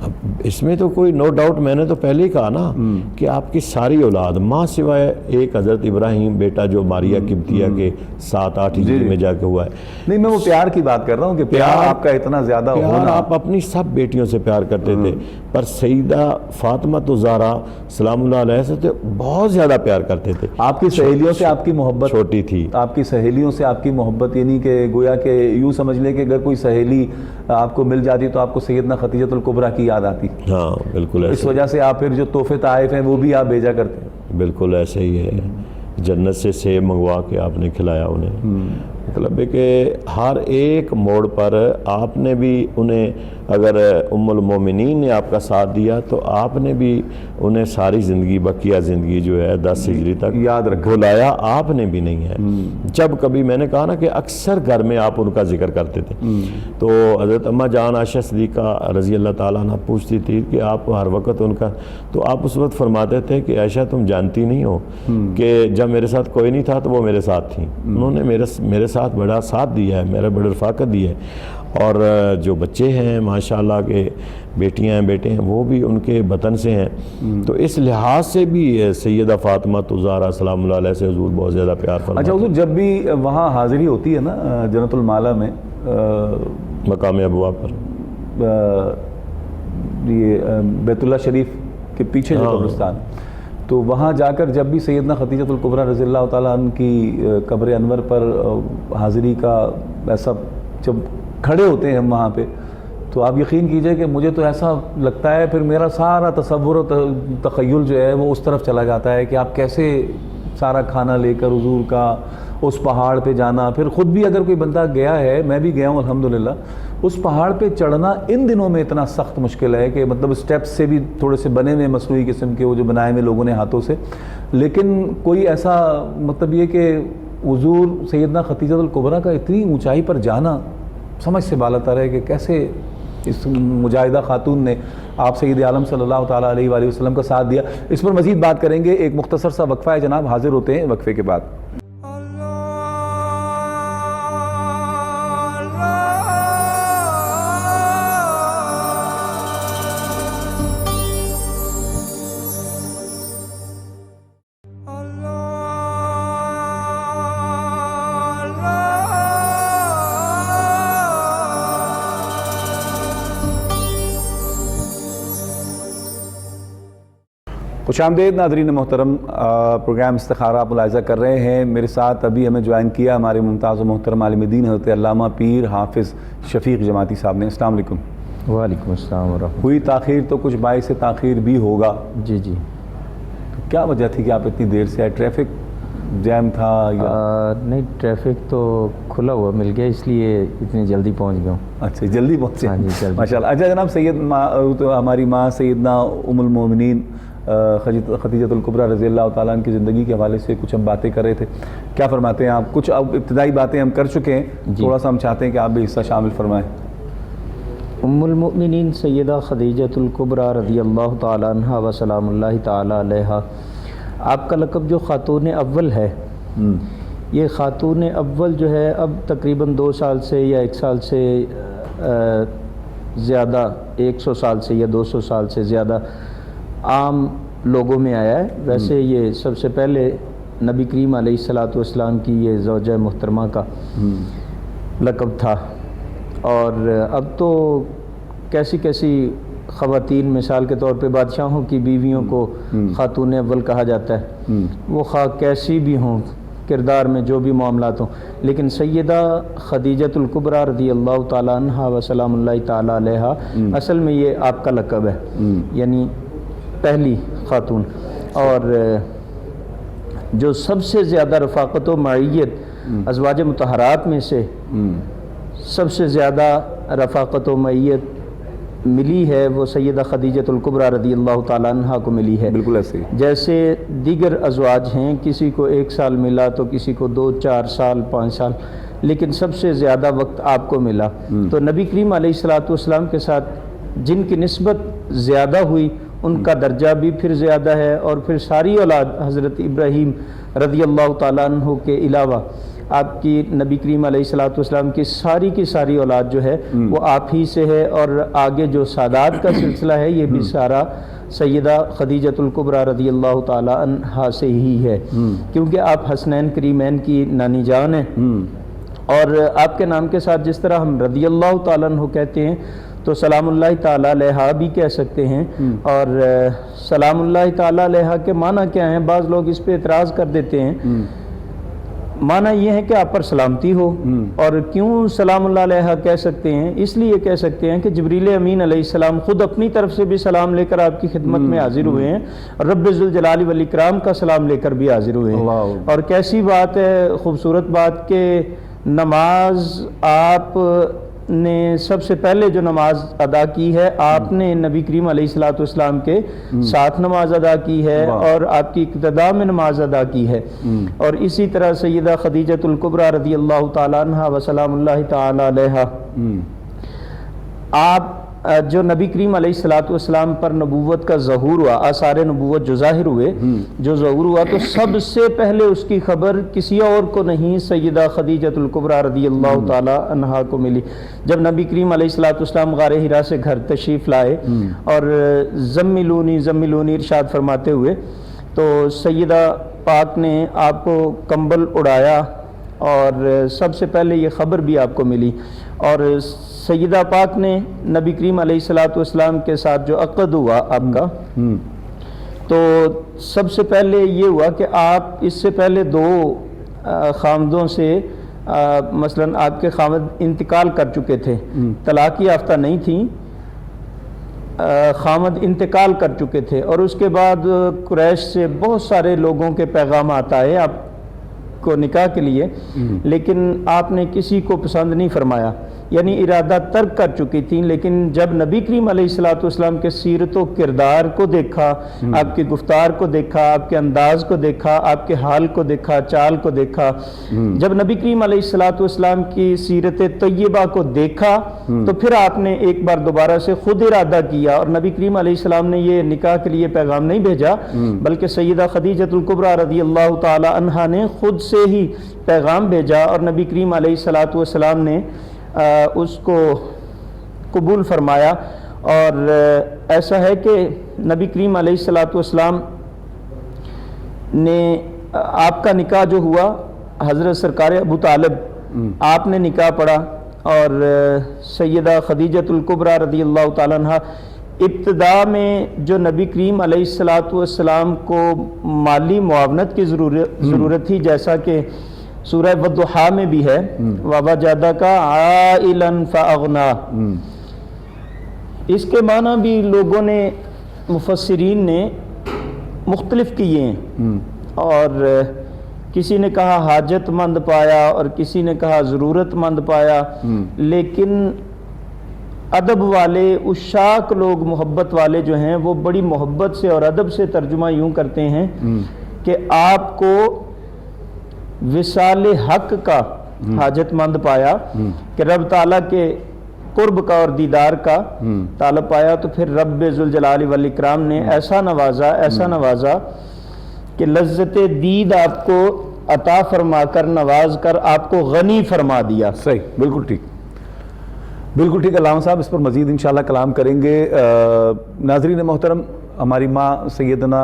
اب اس میں تو کوئی نو ڈاؤٹ، میں نے تو پہلے ہی کہا نا کہ آپ کی ساری اولاد ماں سوائے ایک حضرت ابراہیم بیٹا جو ماریہ قبطیہ کے 7-8 ہجری میں جا کے ہوا ہے۔
نہیں، میں وہ پیار کی بات کر رہا ہوں کہ پیار آپ کا اتنا زیادہ ہونا،
آپ اپنی سب بیٹیوں سے پیار کرتے تھے، پر سیدہ فاطمہ زہرا سلام اللہ علیہ سے بہت زیادہ پیار کرتے تھے۔
آپ کی سہیلیوں سے آپ کی محبت
چھوٹی تھی،
آپ کی سہیلیوں سے آپ کی محبت، یعنی کہ گویا کہ یوں سمجھ لیں کہ اگر کوئی سہیلی آپ کو مل جاتی تو آپ کو سیدنا خدیجۃ الکبریٰ کی یاد آتی۔
ہاں بالکل ایسے،
اس وجہ سے آپ پھر جو تحفے تحائف ہیں وہ بھی آپ بھیجا کرتے ہیں۔
بالکل ایسے ہی ہے، جنت سے سیب منگوا کے آپ نے کھلایا انہیں۔ مطلب ہے کہ ہر ایک موڑ پر آپ نے بھی انہیں، اگر ام المومنین نے آپ کا ساتھ دیا تو آپ نے بھی انہیں ساری زندگی، بقیہ زندگی جو ہے 10 ہجری تک
یاد رکھا،
بھلایا آپ نے بھی نہیں ہے۔ جب کبھی میں نے کہا نا کہ اکثر گھر میں آپ ان کا ذکر کرتے تھے، تو حضرت اماں جان عائشہ صدیقہ رضی اللہ تعالیٰ عنہ پوچھتی تھی کہ آپ ہر وقت ان کا، تو آپ اس وقت فرماتے تھے کہ عائشہ تم جانتی نہیں ہو کہ جب میرے ساتھ کوئی نہیں تھا تو وہ میرے ساتھ تھیں، انہوں نے میرے ساتھ بڑا ساتھ دیا ہے، میرا بڑا رفاقت دی ہے، اور جو بچے ہیں ماشاءاللہ کے بیٹیاں ہیں بیٹے ہیں وہ بھی ان کے بطن سے ہیں، تو اس لحاظ سے بھی سیدہ فاطمہ زہرا سلام اللہ علیہ سے حضور بہت زیادہ پیار فرماتے ہیں۔
اچھا حضور، جب بھی وہاں حاضری ہوتی ہے نا جنت المعلیٰ میں،
مقام ابوا پر،
یہ بیت اللہ شریف کے پیچھے جو قبرستان، تو وہاں جا کر جب بھی سیدنا خدیجۃ الکبریٰ رضی اللہ تعالیٰ عنہ کی قبر انور پر حاضری کا ایسا جب کھڑے ہوتے ہیں ہم وہاں پہ، تو آپ یقین کیجئے کہ مجھے تو ایسا لگتا ہے، پھر میرا سارا تصور و تخیل جو ہے وہ اس طرف چلا جاتا ہے کہ آپ کیسے سارا کھانا لے کر حضور کا اس پہاڑ پہ جانا، پھر خود بھی اگر کوئی بندہ گیا ہے، میں بھی گیا ہوں الحمدللہ، اس پہاڑ پہ چڑھنا ان دنوں میں اتنا سخت مشکل ہے کہ مطلب سٹیپس سے بھی تھوڑے سے بنے ہوئے مصنوعی قسم کے وہ جو بنائے ہوئے لوگوں نے ہاتھوں سے، لیکن کوئی ایسا مطلب یہ کہ حضور سیدنا خدیجۃ الکبریٰ کا اتنی اونچائی پر جانا سمجھ سے بالاتر ہے کہ کیسے اس مجاہدہ خاتون نے آپ سید عالم صلی اللہ تعالیٰ علیہ وآلہ وسلم کا ساتھ دیا۔ اس پر مزید بات کریں گے، ایک مختصر سا وقفہ ہے جناب، حاضر ہوتے ہیں وقفے کے بعد۔ خوش آمدید ناظرین محترم، پروگرام استخارہ آپ ملاحظہ کر رہے ہیں۔ میرے ساتھ ابھی ہمیں جوائن کیا ہمارے ممتاز و محترم عالم دین حضرت علامہ پیر حافظ شفیق جماعتی صاحب نے۔ السلام علیکم۔
وعلیکم السلام ورحمۃ
ہوئی تاخیر تو کچھ باعث تاخیر بھی ہوگا،
اللہ۔ جی جی،
تو کیا وجہ تھی کہ آپ اتنی دیر سے آئے؟ ٹریفک جیم تھا یا
نہیں، ٹریفک تو کھلا ہوا مل گیا، اس لیے اتنی جلدی پہنچ گیا ہوں۔
اچھا جلدی پہنچے؟
ہاں جی، جلدی۔
ماشاء اللہ۔ اچھا جناب، تو ہماری ماں سیدنا ام المومنین خدیجۃ الکبریٰ رضی اللہ تعالیٰ عنہ کی زندگی کے حوالے سے کچھ ہم باتیں کر رہے تھے، کیا فرماتے ہیں آپ؟ کچھ اب ابتدائی باتیں ہم کر چکے ہیں،
جی۔
تھوڑا سا ہم چاہتے ہیں کہ آپ بھی حصہ شامل فرمائیں۔
ام المؤمنین سیدہ خدیجۃ الکبریٰ رضی اللہ تعالیٰ عنہ و سلام اللہ تعالیٰ علیہا، آپ کا لقب جو خاتون اول ہے، یہ خاتون اول جو ہے اب تقریباً 2 سال سے یا 1 سال سے زیادہ، 100 سال سے یا 200 سال سے زیادہ عام لوگوں میں آیا ہے۔ ویسے یہ سب سے پہلے نبی کریم علیہ الصلاۃ والسلام کی یہ زوجہ محترمہ کا لقب تھا، اور اب تو کیسی کیسی خواتین، مثال کے طور پہ بادشاہوں کی بیویوں کو خاتون اول کہا جاتا ہے، وہ خواہ کیسی بھی ہوں، کردار میں جو بھی معاملات ہوں، لیکن سیدہ خدیجۃ الکبریٰ رضی اللہ تعالیٰ عنہ و سلام اللہ تعالیٰ علیہا اصل میں یہ آپ کا لقب ہے، یعنی پہلی خاتون، اور جو سب سے زیادہ رفاقت و معیت ازواج مطہرات میں سے سب سے زیادہ رفاقت و معیت ملی ہے، وہ سیدہ خدیجۃ الکبریٰ رضی اللہ تعالیٰ عنہ کو ملی ہے۔
بالکل ایسے ہی
جیسے دیگر ازواج ہیں، کسی کو 1 سال ملا تو کسی کو 2 4 سال 5 سال، لیکن سب سے زیادہ وقت آپ کو ملا۔ تو نبی کریم علیہ الصلاۃ والسلام کے ساتھ جن کی نسبت زیادہ ہوئی، ان کا درجہ بھی پھر زیادہ ہے، اور پھر ساری اولاد حضرت ابراہیم رضی اللہ تعالیٰ عنہ کے علاوہ آپ کی نبی کریم علیہ الصلاۃ والسلام کی ساری اولاد جو ہے وہ آپ ہی سے ہے، اور آگے جو سادات کا سلسلہ ہے یہ بھی سارا سیدہ خدیجۃ الکبریٰ رضی اللہ تعالیٰ عنہا سے ہی ہے، کیونکہ آپ حسنین کریمین کی نانی جان ہیں، اور آپ کے نام کے ساتھ جس طرح ہم رضی اللہ تعالیٰ عنہ کہتے ہیں تو سلام اللہ تعالیٰ علیہا بھی کہہ سکتے ہیں، اور سلام اللہ تعالیٰ علیہا کے معنی کیا ہیں؟ بعض لوگ اس پہ اعتراض کر دیتے ہیں۔ معنی یہ ہے کہ آپ پر سلامتی ہو، اور کیوں سلام اللہ علیہا کہہ سکتے ہیں؟ اس لیے کہہ سکتے ہیں کہ جبریل امین علیہ السلام خود اپنی طرف سے بھی سلام لے کر آپ کی خدمت میں حاضر ہوئے ہیں، اور رب ذوالجلال والاکرام کا سلام لے کر بھی حاضر ہوئے ہیں۔ اور کیسی بات ہے، خوبصورت بات کہ نماز آپ نے سب سے پہلے جو نماز ادا کی ہے، آپ نے نبی کریم علیہ الصلاۃ والسلام کے ساتھ نماز ادا کی ہے، اور آپ کی ابتدا میں نماز ادا کی ہے، اور اسی طرح سیدہ خدیجۃ الکبریٰ رضی اللہ تعالیٰ عنہ و سلام اللہ تعالیٰ علیہا، آپ جو نبی کریم علیہ الصلاۃ والسلام پر نبوت کا ظہور ہوا، آثار نبوت جو ظاہر ہوئے، جو ظہور ہوا، تو سب سے پہلے اس کی خبر کسی اور کو نہیں، سیدہ خدیجۃ الکبریٰ رضی اللہ تعالی عنہا کو ملی۔ جب نبی کریم علیہ الصلاۃ والسلام غار حرا سے گھر تشریف لائے اور زملونی زملونی ارشاد فرماتے ہوئے، تو سیدہ پاک نے آپ کو کمبل اڑایا، اور سب سے پہلے یہ خبر بھی آپ کو ملی، اور سیدہ پاک نے نبی کریم علیہ الصلاۃ والسلام کے ساتھ جو عقد ہوا آپ کا، تو سب سے پہلے یہ ہوا کہ آپ اس سے پہلے 2 خامدوں سے مثلاً آپ کے خامد انتقال کر چکے تھے، طلاق یافتہ نہیں تھیں، خامد انتقال کر چکے تھے، اور اس کے بعد قریش سے بہت سارے لوگوں کے پیغامات آئے آپ کو نکاح کے لیے، لیکن آپ نے کسی کو پسند نہیں فرمایا، یعنی ارادہ ترک کر چکی تھیں۔ لیکن جب نبی کریم علیہ الصلاۃ والسلام کے سیرت و کردار کو دیکھا، آپ کی گفتار کو دیکھا، آپ کے انداز کو دیکھا، آپ کے حال کو دیکھا، چال کو دیکھا، جب نبی کریم علیہ الصلاۃ والسلام کی سیرت طیبہ کو دیکھا، تو پھر آپ نے ایک بار دوبارہ سے خود ارادہ کیا، اور نبی کریم علیہ السلام نے یہ نکاح کے لیے پیغام نہیں بھیجا، بلکہ سیدہ خدیجۃ الکبریٰ رضی اللہ تعالی عنہا نے خود سے ہی پیغام بھیجا، اور نبی کریم علیہ الصلاۃ والسلام نے اس کو قبول فرمایا۔ اور ایسا ہے کہ نبی کریم علیہ الصلاۃ والسلام نے آپ کا نکاح جو ہوا، حضرت سرکار ابو طالب آپ نے نکاح پڑھا، اور سیدہ خدیجۃ الکبریٰ رضی اللہ تعالیٰ عنہ ابتدا میں جو نبی کریم علیہ الصلاۃ والسلام کو مالی معاونت کی ضرورت تھی، جیسا کہ سورہ والضحیٰ میں بھی ہے وَوَجَدَكَ عَائِلًا فَأَغْنَىٰ، اس کے معنی بھی لوگوں نے، مفسرین نے مختلف کیے ہیں، اور کسی نے کہا حاجت مند پایا اور کسی نے کہا ضرورت مند پایا، لیکن ادب والے، عشاق لوگ، محبت والے جو ہیں وہ بڑی محبت سے اور ادب سے ترجمہ یوں کرتے ہیں کہ آپ کو وصال حق کا حاجت مند پایا، کہ رب تعالیٰ کے قرب کا اور دیدار کا طالب پایا، تو پھر رب ذوالجلال والاکرام نے ایسا نوازا کہ لذت دید آپ کو عطا فرما کر، نواز کر آپ کو غنی فرما دیا۔
صحیح، بالکل ٹھیک، بالکل ٹھیک۔ علامہ صاحب اس پر مزید انشاءاللہ کلام کریں گے۔ ناظرین محترم، ہماری ماں سیدنا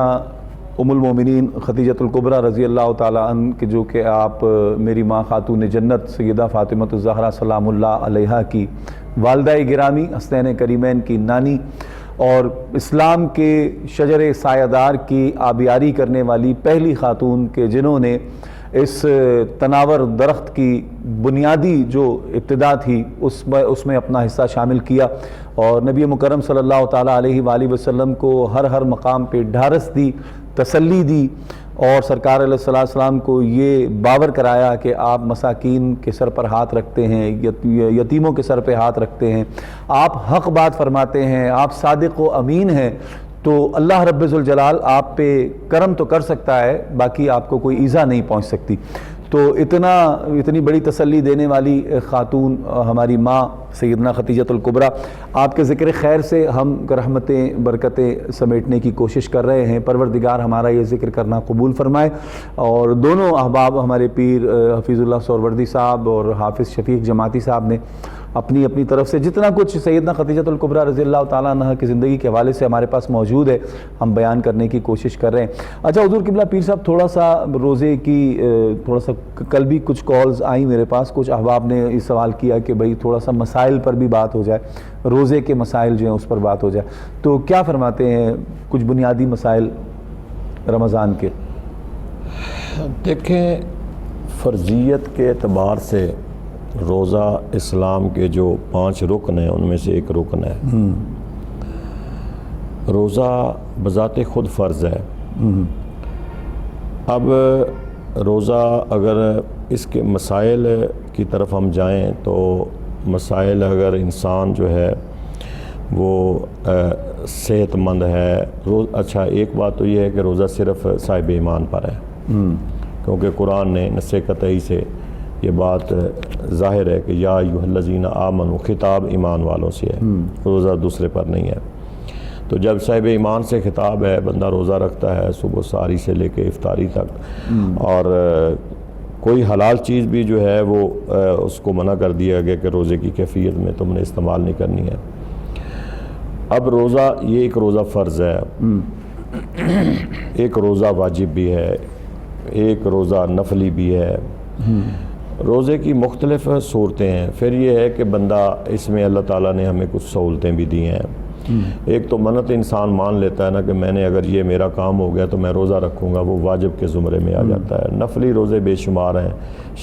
ام المومنین خدیجۃ الکبریٰ رضی اللہ تعالیٰ عنہ کہ جو کہ آپ میری ماں خاتون جنت سیدہ فاطمۃ الزہرا سلام اللہ علیہا کی والدہ گرامی، حسنین کریمین کی نانی، اور اسلام کے شجر سایہ دار کی آبیاری کرنے والی پہلی خاتون کہ جنہوں نے اس تناور درخت کی بنیادی جو ابتدا تھی اس میں اپنا حصہ شامل کیا، اور نبی مکرم صلی اللہ تعالیٰ علیہ وآلہ وسلم کو ہر مقام پہ ڈھارس دی، تسلی دی، اور سرکار علیہ السلام کو یہ باور کرایا کہ آپ مساکین کے سر پر ہاتھ رکھتے ہیں، یتیموں کے سر پہ ہاتھ رکھتے ہیں، آپ حق بات فرماتے ہیں، آپ صادق و امین ہیں، تو اللہ رب ذوالجلال آپ پہ کرم تو کر سکتا ہے، باقی آپ کو کوئی ایذا نہیں پہنچ سکتی۔ تو اتنی بڑی تسلی دینے والی خاتون ہماری ماں سیدنا خدیجۃ الکبریٰ، آپ کے ذکر خیر سے ہم رحمتیں برکتیں سمیٹنے کی کوشش کر رہے ہیں۔ پروردگار ہمارا یہ ذکر کرنا قبول فرمائے، اور دونوں احباب ہمارے پیر حفیظ اللہ سہروردی صاحب اور حافظ شفیق جماعتی صاحب نے اپنی طرف سے جتنا کچھ سیدنا خدیجۃ الکبریٰ رضی اللہ تعالیٰ عنہ کی زندگی کے حوالے سے ہمارے پاس موجود ہے، ہم بیان کرنے کی کوشش کر رہے ہیں۔ اچھا حضور قبلہ پیر صاحب، تھوڑا سا روزے کی کل بھی کچھ کالز آئیں میرے پاس، کچھ احباب نے یہ سوال کیا کہ بھئی تھوڑا سا مسائل پر بھی بات ہو جائے، روزے کے مسائل جو ہیں اس پر بات ہو جائے، تو کیا فرماتے ہیں کچھ بنیادی مسائل رمضان کے؟
دیکھیں، فرضیت کے اعتبار سے روزہ اسلام کے جو 5 رکن ہیں ان میں سے ایک رکن ہے۔ روزہ بذات خود فرض ہے۔ اب روزہ اگر اس کے مسائل کی طرف ہم جائیں تو مسائل، اگر انسان جو ہے وہ صحت مند ہے، اچھا ایک بات تو یہ ہے کہ روزہ صرف صاحب ایمان پر ہے، کیونکہ قرآن نے نص قطعی سے یہ بات ظاہر ہے کہ یا ایھا الذین آمنوا، خطاب ایمان والوں سے ہے، روزہ دوسرے پر نہیں ہے۔ تو جب صاحب ایمان سے خطاب ہے، بندہ روزہ رکھتا ہے صبح ساری سے لے کے افطاری تک، اور کوئی حلال چیز بھی جو ہے وہ اس کو منع کر دیا گیا کہ روزے کی کیفیت میں تم نے استعمال نہیں کرنی ہے۔ اب روزہ، یہ ایک روزہ فرض ہے، ایک روزہ واجب بھی ہے، ایک روزہ نفلی بھی ہے۔ روزے کی مختلف صورتیں ہیں۔ پھر یہ ہے کہ بندہ اس میں اللہ تعالیٰ نے ہمیں کچھ سہولتیں بھی دی ہیں۔ ایک تو منت انسان مان لیتا ہے نا کہ میں نے اگر یہ میرا کام ہو گیا تو میں روزہ رکھوں گا، وہ واجب کے زمرے میں آ جاتا ہے۔ نفلی روزے بے شمار ہیں،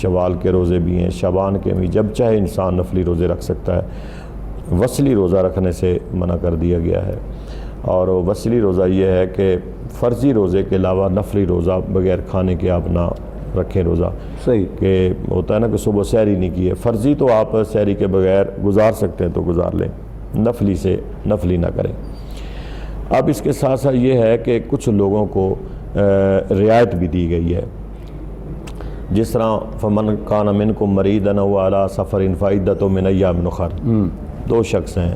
شوال کے روزے بھی ہیں، شعبان کے بھی، جب چاہے انسان نفلی روزے رکھ سکتا ہے۔ وصلی روزہ رکھنے سے منع کر دیا گیا ہے، اور وصلی روزہ یہ ہے کہ فرضی روزے کے علاوہ نفلی روزہ بغیر کھانے کے آپ نہ رکھیں روزہ۔
صحیح
کہ ہوتا ہے نا کہ صبح سحری نہیں کی ہے، فرضی تو آپ سحری کے بغیر گزار سکتے ہیں تو گزار لیں، نفلی سے نفلی نہ کریں۔ اب اس کے ساتھ ساتھ یہ ہے کہ کچھ لوگوں کو رعایت بھی دی گئی ہے، جس طرح فمن کان منکم مریضا او علی سفر فعدۃ من ایام اخر، 2 شخص ہیں،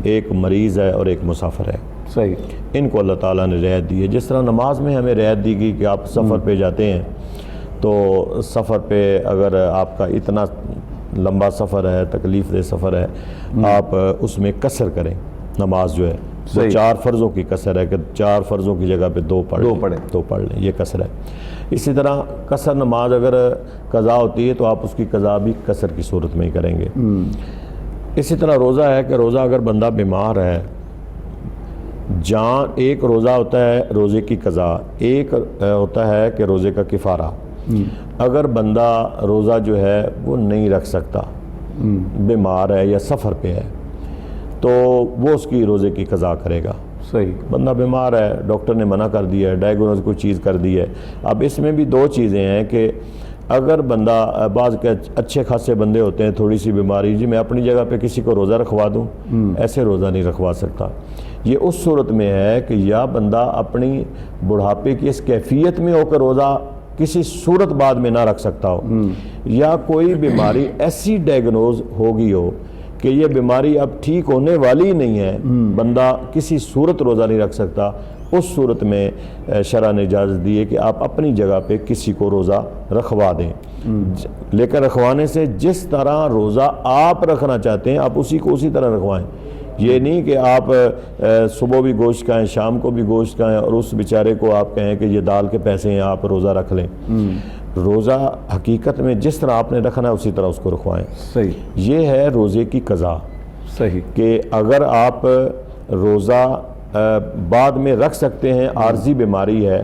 ایک مریض ہے اور ایک مسافر ہے،
صحیح،
ان کو اللہ تعالیٰ نے رعایت دی ہے۔ جس طرح نماز میں ہمیں رعایت دی گئی کہ آپ سفر پہ جاتے ہیں تو سفر پہ اگر آپ کا اتنا لمبا سفر ہے، تکلیف دہ سفر ہے، آپ اس میں قصر کریں، نماز جو ہے وہ 4 فرضوں کی قصر ہے کہ 4 فرضوں کی جگہ پہ 2 پڑھ لیں، یہ قصر ہے۔ اسی طرح قصر نماز اگر قضا ہوتی ہے تو آپ اس کی قضا بھی قصر کی صورت میں ہی کریں گے۔ اسی طرح روزہ ہے کہ روزہ اگر بندہ بیمار ہے جان ایک روزہ ہوتا ہے روزے کی قضا، ایک ہوتا ہے کہ روزے کا کفارہ۔ اگر بندہ روزہ جو ہے وہ نہیں رکھ سکتا، بیمار ہے یا سفر پہ ہے، تو وہ اس کی روزے کی قضا کرے گا۔
صحیح،
بندہ بیمار ہے، ڈاکٹر نے منع کر دیا ہے، ڈائیگنوز کوئی چیز کر دی ہے۔ اب اس میں بھی دو چیزیں ہیں کہ اگر بندہ، بعض کے اچھے خاصے بندے ہوتے ہیں، تھوڑی سی بیماری، جی میں اپنی جگہ پہ کسی کو روزہ رکھوا دوں، ایسے روزہ نہیں رکھوا سکتا۔ یہ اس صورت میں ہے کہ یا بندہ اپنی بڑھاپے کی اس کیفیت میں ہو کہ روزہ کسی صورت بعد میں نہ رکھ سکتا ہو، یا کوئی بیماری ایسی ڈائیگنوز ہوگی ہو کہ یہ بیماری اب ٹھیک ہونے والی نہیں ہے، بندہ کسی صورت روزہ نہیں رکھ سکتا، اس صورت میں شرع نے اجازت دی ہے کہ آپ اپنی جگہ پہ کسی کو روزہ رکھوا دیں، لیکن رکھوانے سے جس طرح روزہ آپ رکھنا چاہتے ہیں آپ اسی کو اسی طرح رکھوائیں۔ یہ نہیں کہ آپ صبح بھی گوشت کھائیں، شام کو بھی گوشت کھائیں، اور اس بیچارے کو آپ کہیں کہ یہ دال کے پیسے ہیں آپ روزہ رکھ لیں۔ روزہ حقیقت میں جس طرح آپ نے رکھنا ہے اسی طرح اس کو رکھوائیں۔
صحیح،
یہ ہے روزے کی قضا،
صحیح،
کہ اگر آپ روزہ بعد میں رکھ سکتے ہیں، عارضی بیماری ہے،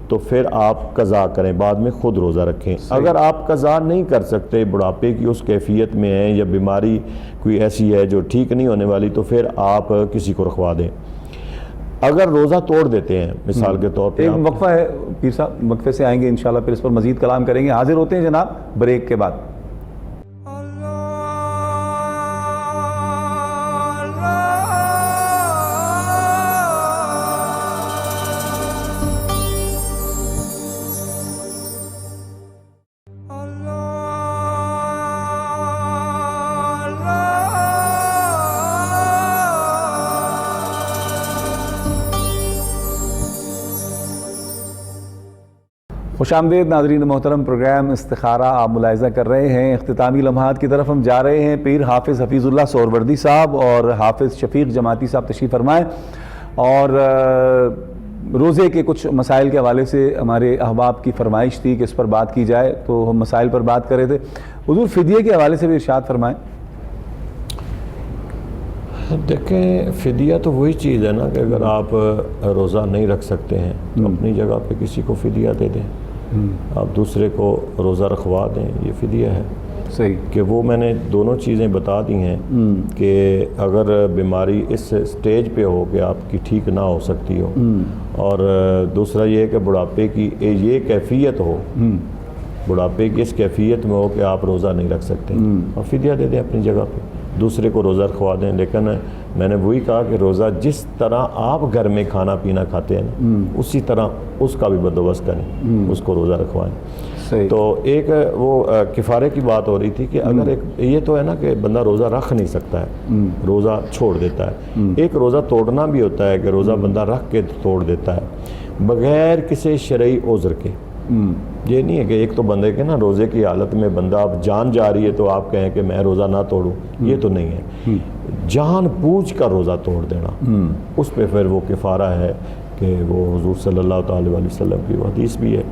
تو پھر آپ قضا کریں، بعد میں خود روزہ رکھیں۔ اگر آپ قضا نہیں کر سکتے، بڑھاپے کی اس کیفیت میں ہیں یا بیماری کوئی ایسی ہے جو ٹھیک نہیں ہونے والی، تو پھر آپ کسی کو رکھوا دیں۔ اگر روزہ توڑ دیتے ہیں، مثال کے طور پہ
ایک وقفہ ہے پیر صاحب، وقفے سے آئیں گے انشاءاللہ، پھر اس پر مزید کلام کریں گے۔ حاضر ہوتے ہیں جناب بریک کے بعد۔ خوش آمدید ناظرین محترم، پروگرام استخارہ آپ ملاحظہ کر رہے ہیں۔ اختتامی لمحات کی طرف ہم جا رہے ہیں۔ پیر حافظ حفیظ اللہ سہروردی صاحب اور حافظ شفیق جماعتی صاحب تشریف فرمائیں، اور روزے کے کچھ مسائل کے حوالے سے ہمارے احباب کی فرمائش تھی کہ اس پر بات کی جائے، تو ہم مسائل پر بات کر رہے تھے۔ حضور فدیے کے حوالے سے بھی ارشاد فرمائیں۔
دیکھیں، فدیہ تو وہی چیز ہے نا کہ اگر آپ روزہ نہیں رکھ سکتے ہیں تو اپنی جگہ پہ کسی کو فدیہ دے دیں، آپ دوسرے کو روزہ رکھوا دیں، یہ فدیہ ہے۔
صحیح،
کہ وہ میں نے دونوں چیزیں بتا دی ہیں کہ اگر بیماری اس سٹیج پہ ہو کہ آپ کی ٹھیک نہ ہو سکتی ہو، اور دوسرا یہ ہے کہ بڑھاپے کی یہ کیفیت ہو، بڑھاپے کی اس کیفیت میں ہو کہ آپ روزہ نہیں رکھ سکتے، اور فدیہ دے دیں اپنی جگہ پہ، دوسرے کو روزہ رکھوا دیں۔ لیکن میں نے وہی کہا کہ روزہ جس طرح آپ گھر میں کھانا پینا کھاتے ہیں نا، اسی طرح اس کا بھی بندوبست کریں، اس کو روزہ رکھوائیں۔
صحیح،
تو ایک وہ کفارے کی بات ہو رہی تھی کہ اگر ایک یہ تو ہے نا کہ بندہ روزہ رکھ نہیں سکتا ہے، روزہ چھوڑ دیتا ہے، ایک روزہ توڑنا بھی ہوتا ہے کہ روزہ بندہ رکھ کے توڑ دیتا ہے بغیر کسی شرعی عذر کے۔ یہ نہیں ہے کہ ایک تو بندے کے نا روزے کی حالت میں بندہ اب جان جا رہی ہے تو آپ کہیں کہ میں روزہ نہ توڑوں، یہ تو نہیں ہے۔ جان بوجھ کر روزہ توڑ دینا، اس پہ پھر وہ کفارہ ہے کہ وہ حضور صلی اللہ تعالی علیہ وسلم کی حدیث بھی ہے،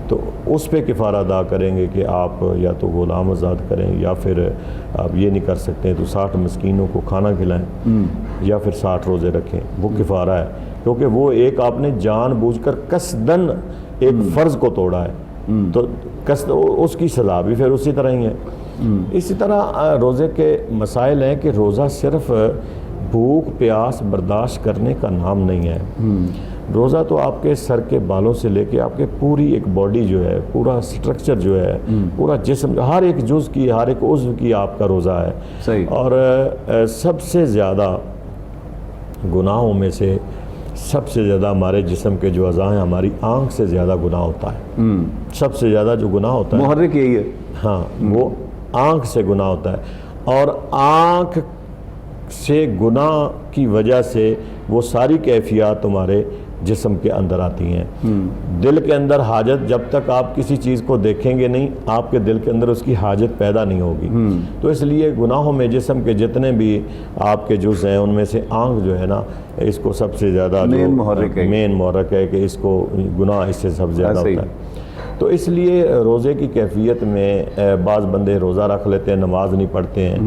تو اس پہ کفارہ ادا کریں گے کہ آپ یا تو غلام آزاد کریں، یا پھر آپ یہ نہیں کر سکتے تو 60 مسکینوں کو کھانا کھلائیں، یا پھر 60 روزے رکھیں، وہ کفارہ ہے، کیونکہ وہ ایک آپ نے جان بوجھ کر قصداً ایک فرض کو توڑا ہے، تو اس کی سزا بھی پھر اسی طرح ہی ہے۔ اسی طرح روزے کے مسائل ہیں کہ روزہ صرف بھوک پیاس برداشت کرنے کا نام نہیں ہے، روزہ تو آپ کے سر کے بالوں سے لے کے آپ کے پوری ایک باڈی جو ہے، پورا سٹرکچر جو ہے، پورا جسم، ہر ایک جز کی، ہر ایک عضو کی آپ کا روزہ ہے۔
صحیح،
اور سب سے زیادہ گناہوں میں سے سب سے زیادہ ہمارے جسم کے جو اعضاء ہیں، ہماری آنکھ سے زیادہ گناہ ہوتا ہے، سب سے زیادہ جو گناہ ہوتا ہے،
محرک یہی ہے،
ہاں، وہ آنکھ سے گناہ ہوتا ہے، اور آنکھ سے گناہ کی وجہ سے وہ ساری کیفیات تمہارے جسم کے اندر آتی ہیں۔ دل کے اندر حاجت، جب تک آپ کسی چیز کو دیکھیں گے نہیں، آپ کے دل کے اندر اس کی حاجت پیدا نہیں ہوگی، تو اس لیے گناہوں میں جسم کے جتنے بھی آپ کے جز ہیں ان میں سے آنکھ جو ہے نا، اس کو سب سے زیادہ
مین محرک
ہے کہ اس کو گناہ اس سے سب زیادہ ہوتا ہے۔ تو اس لیے روزے کی کیفیت میں بعض بندے روزہ رکھ لیتے ہیں، نماز نہیں پڑھتے ہیں،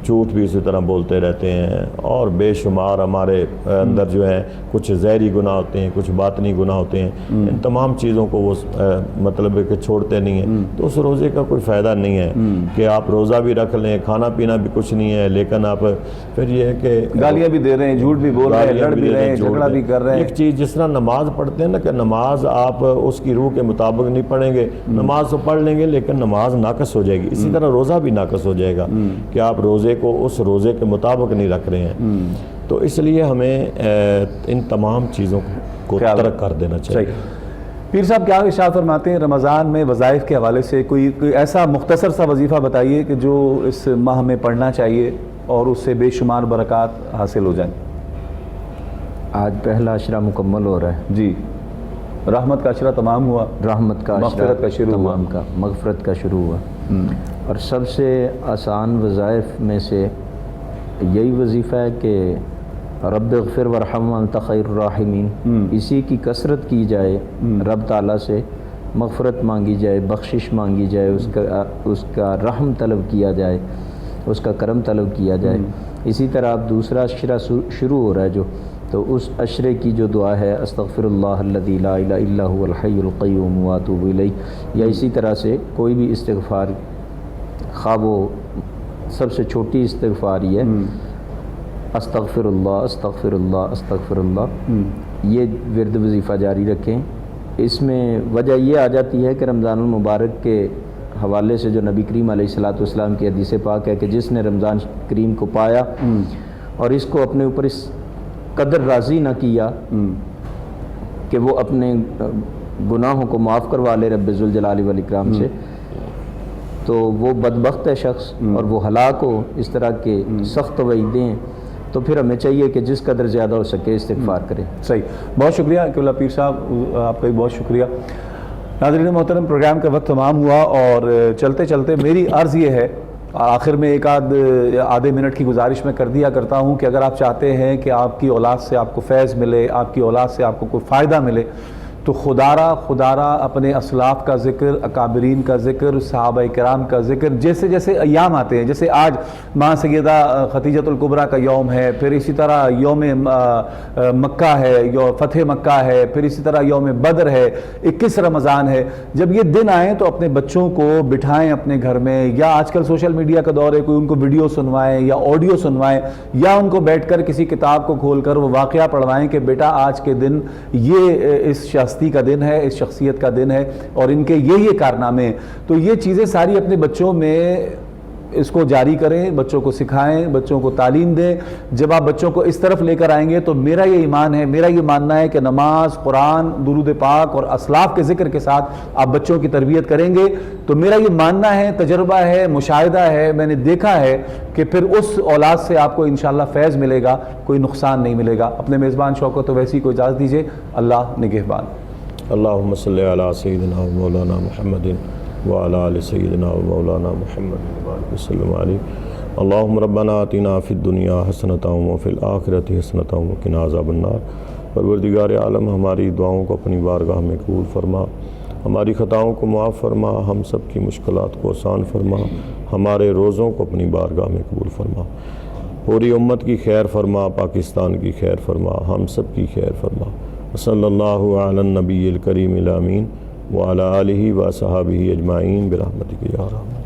جھوٹ بھی اسی طرح بولتے رہتے ہیں، اور بے شمار ہمارے اندر جو ہے کچھ ظاہری گناہ ہوتے ہیں، کچھ باطنی گناہ ہوتے ہیں، ان تمام چیزوں کو وہ مطلب ہے کہ چھوڑتے نہیں ہیں، تو اس روزے کا کوئی فائدہ نہیں ہے کہ آپ روزہ بھی رکھ لیں، کھانا پینا بھی کچھ نہیں ہے، لیکن آپ پھر یہ ہے کہ
گالیاں بھی دے رہے ہیں، جھوٹ بھی بول رہے ہیں، لڑ بھی رہے ہیں، جھگڑا بھی کر رہے ہیں۔
ایک چیز جس طرح نماز پڑھتے ہیں نا کہ نماز آپ اس کی روح کے مطابق نہیں پڑھیں گے، نماز تو پڑھ لیں گے لیکن نماز ناقص ہو جائے گی، اسی طرح روزہ بھی ناقص ہو جائے گا کہ آپ روزے کو اس روزے کے مطابق نہیں رکھ رہے ہیں۔ تو اس لیے ہمیں ان تمام چیزوں کو ترک کر دینا چاہیے۔
پیر صاحب کیا ارشاد فرماتے ہیں رمضان میں وظائف کے حوالے سے کوئی ایسا مختصر سا وظیفہ بتائیے کہ جو اس ماہ میں پڑھنا چاہیے اور اس سے بے شمار برکات حاصل ہو جائیں؟
آج پہلا عشرہ مکمل ہو رہا ہے
جی، رحمت کا عشرہ تمام ہوا،
رحمت کا
مغفرت کا شروع ہوا،
تمام کا مغفرت کا شروع ہوا، اور سب سے آسان وظائف میں سے یہی وظیفہ ہے کہ رب اغفر ورحم وانت خیر الراحمین، اسی کی کثرت کی جائے، رب تعالیٰ سے مغفرت مانگی جائے، بخشش مانگی جائے، اس کا رحم طلب کیا جائے، اس کا کرم طلب کیا جائے۔ اسی طرح اب دوسرا عشرہ شروع ہو رہا ہے تو اس عشرے کی جو دعا ہے استغفر اللہ الذی لا الہ الا هو الحی القیوم واتوب الیہ، یا اسی طرح سے کوئی بھی استغفار، خواب و سب سے چھوٹی استغفار یہ ہے استغفر اللہ استغفر اللہ استغفر اللہ، یہ ورد وظیفہ جاری رکھیں۔ اس میں وجہ یہ آ جاتی ہے کہ رمضان المبارک کے حوالے سے جو نبی کریم علیہ الصلوۃ والسلام کی حدیث پاک ہے کہ جس نے رمضان کریم کو پایا اور اس کو اپنے اوپر اس قدر راضی نہ کیا کہ وہ اپنے گناہوں کو معاف کروا لے رب ذوالجلال والاکرام سے، تو وہ بدبخت ہے شخص اور وہ ہلاک ہو، اس طرح کے سخت وعیدیں، تو پھر ہمیں چاہیے کہ جس قدر زیادہ ہو سکے استغفار کریں۔
صحیح، بہت شکریہ قبلہ پیر صاحب، آپ کا بھی بہت شکریہ۔ ناظرین محترم، پروگرام کا وقت تمام ہوا اور چلتے چلتے میری عرض یہ ہے، آخر میں ایک آدھے منٹ کی گزارش میں کر دیا کرتا ہوں کہ اگر آپ چاہتے ہیں کہ آپ کی اولاد سے آپ کو فیض ملے، آپ کی اولاد سے آپ کو کوئی فائدہ ملے، تو خدارہ اپنے اسلاف کا ذکر، اکابرین کا ذکر، صحابہ کرام کا ذکر، جیسے جیسے ایام آتے ہیں، جیسے آج ماں سیدہ خدیجۃ الکبریٰ کا یوم ہے، پھر اسی طرح یوم مکہ ہے، فتح مکہ ہے، پھر اسی طرح یوم بدر ہے، 21 رمضان ہے، جب یہ دن آئیں تو اپنے بچوں کو بٹھائیں اپنے گھر میں، یا آج کل سوشل میڈیا کا دور ہے، کوئی ان کو ویڈیو سنوائیں یا آڈیو سنوائیں، یا ان کو بیٹھ کر کسی کتاب کو کھول کر وہ واقعہ پڑھوائیں کہ بیٹا آج کے دن یہ اس ہستی کا دن ہے، اس شخصیت کا دن ہے اور ان کے یہ کارنامے ہیں۔ تو یہ چیزیں ساری اپنے بچوں میں اس کو جاری کریں، بچوں کو سکھائیں، بچوں کو تعلیم دیں۔ جب آپ بچوں کو اس طرف لے کر آئیں گے تو میرا یہ ایمان ہے، میرا یہ ماننا ہے کہ نماز، قرآن، درود پاک اور اسلاف کے ذکر کے ساتھ آپ بچوں کی تربیت کریں گے تو میرا یہ ماننا ہے، تجربہ ہے، مشاہدہ ہے، میں نے دیکھا ہے کہ پھر اس اولاد سے آپ کو انشاءاللہ فیض ملے گا، کوئی نقصان نہیں ملے گا۔ اپنے میزبان شوکت اویسی کو اجازت دیجیے، اللہ نگہبان۔
اللہم صلی علی سیدنا و مولانا محمد وعلی آل سیدنا و مولانا محمد وبارک وسلم علیہ۔ اللہم ربنا آتنا فی الدنیا حسنۃ وفی الآخرۃ حسنۃ وقنا عذاب النار۔ پروردگار عالم، ہماری دعاؤں کو اپنی بارگاہ میں قبول فرما، ہماری خطاؤں کو معاف فرما، ہم سب کی مشکلات کو آسان فرما، ہمارے روزوں کو اپنی بارگاہ میں قبول فرما، پوری امت کی خیر فرما، پاکستان کی خیر فرما، ہم سب کی خیر فرما۔ صلی اللہ علی النبی الکریم الامین وعلی آلہ و صحابہ اجمعین برحمتک یا ارحم۔